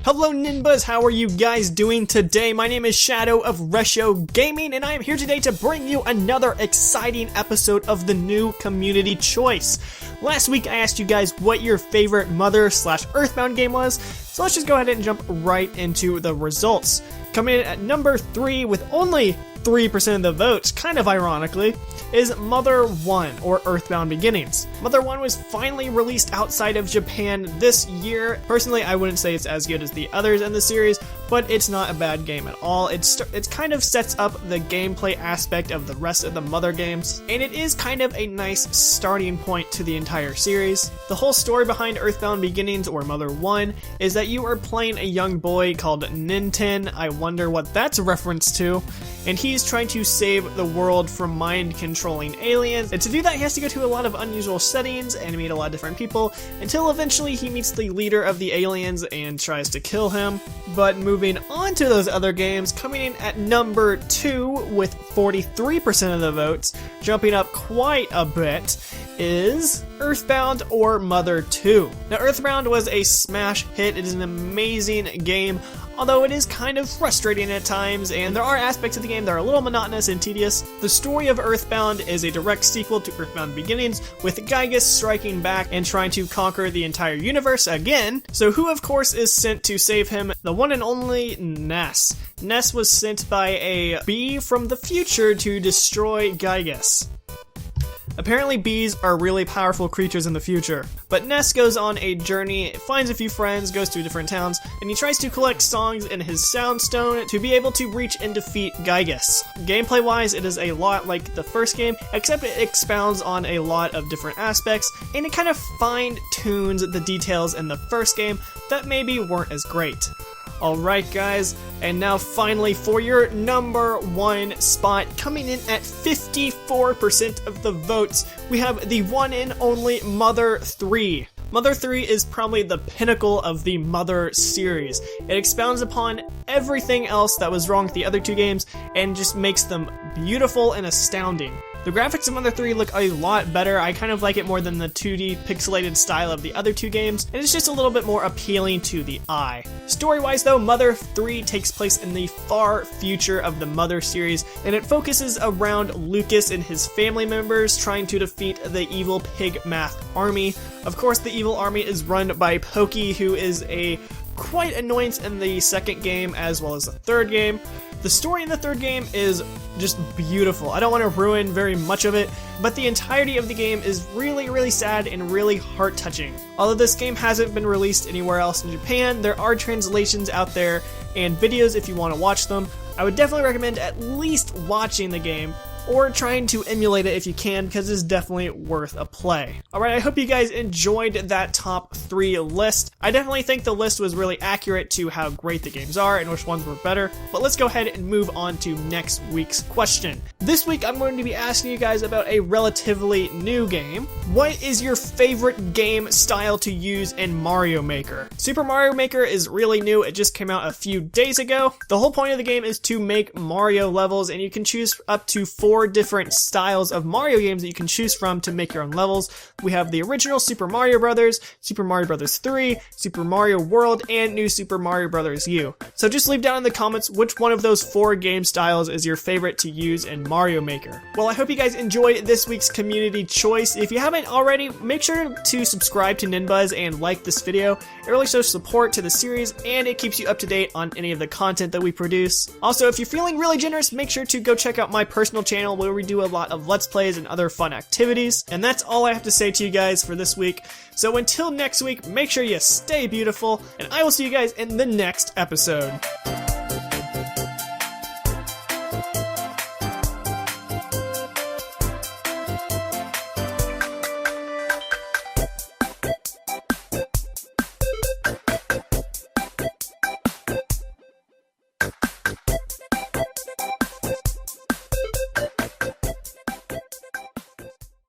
Hello NinBuzz, how are you guys doing today? My name is Shadow of Resho Gaming, and I am here today to bring you another exciting episode of the new community choice. Last week I asked you guys what your favorite Mother/Earthbound game was, so let's just go ahead and jump right into the results. Coming in at number 3 with only 3% of the votes, kind of ironically, is Mother 1, or Earthbound Beginnings. Mother 1 was finally released outside of Japan this year. Personally, I wouldn't say it's as good as the others in the series, but it's not a bad game at all. It kind of sets up the gameplay aspect of the rest of the Mother games, and it is kind of a nice starting point to the entire series. The whole story behind Earthbound Beginnings, or Mother 1, is that you are playing a young boy called Ninten. I wonder what that's a reference to. And he's trying to save the world from mind-controlling aliens. And to do that, he has to go to a lot of unusual settings and meet a lot of different people, until eventually he meets the leader of the aliens and tries to kill him. But moving on to those other games, coming in at number 2 with 43% of the votes, jumping up quite a bit, is Earthbound or Mother 2. Now, Earthbound was a smash hit. It is an amazing game, although it is kind of frustrating at times, and there are aspects of the game that are a little monotonous and tedious. The story of Earthbound is a direct sequel to Earthbound Beginnings, with Gygus striking back and trying to conquer the entire universe again. So who, of course, is sent to save him? The one and only Ness. Ness was sent by a bee from the future to destroy Gygus. Apparently bees are really powerful creatures in the future. But Ness goes on a journey, finds a few friends, goes to different towns, and he tries to collect songs in his soundstone to be able to reach and defeat Gygus. Gameplay wise, it is a lot like the first game, except it expounds on a lot of different aspects, and it kind of fine-tunes the details in the first game that maybe weren't as great. Alright guys, and now finally for your number 1 spot, coming in at 54% of the votes, we have the one and only Mother 3. Mother 3 is probably the pinnacle of the Mother series. It expounds upon everything else that was wrong with the other two games and just makes them beautiful and astounding. The graphics of Mother 3 look a lot better. I kind of like it more than the 2D pixelated style of the other two games, and it's just a little bit more appealing to the eye. Story-wise though, Mother 3 takes place in the far future of the Mother series, and it focuses around Lucas and his family members trying to defeat the evil pig math army. Of course, the evil army is run by Pokey, who is a quite annoyance in the second game as well as the third game. The story in the third game is just beautiful. I don't want to ruin very much of it, but the entirety of the game is really sad and really heart-touching. Although this game hasn't been released anywhere else in Japan, there are translations out there and videos if you want to watch them. I would definitely recommend at least watching the game, or trying to emulate it if you can, because it's definitely worth a play. Alright, I hope you guys enjoyed that top 3 list. I definitely think the list was really accurate to how great the games are and which ones were better, but let's go ahead and move on to next week's question. This week I'm going to be asking you guys about a relatively new game. What is your favorite game style to use in Mario Maker? Super Mario Maker is really new, it just came out a few days ago. The whole point of the game is to make Mario levels, and you can choose up to 4 different styles of Mario games that you can choose from to make your own levels. We have the original Super Mario Bros., Super Mario Bros. 3, Super Mario World, and New Super Mario Bros. U. So just leave down in the comments which one of those 4 game styles is your favorite to use in Mario Maker. Well, I hope you guys enjoyed this week's community choice. If you haven't already, make sure to subscribe to NinBuzz and like this video. It really shows support to the series, and it keeps you up to date on any of the content that we produce. Also, if you're feeling really generous, make sure to go check out my personal channel where we do a lot of Let's Plays and other fun activities. And that's all I have to say to you guys for this week. So until next week, make sure you stay beautiful, and I will see you guys in the next episode.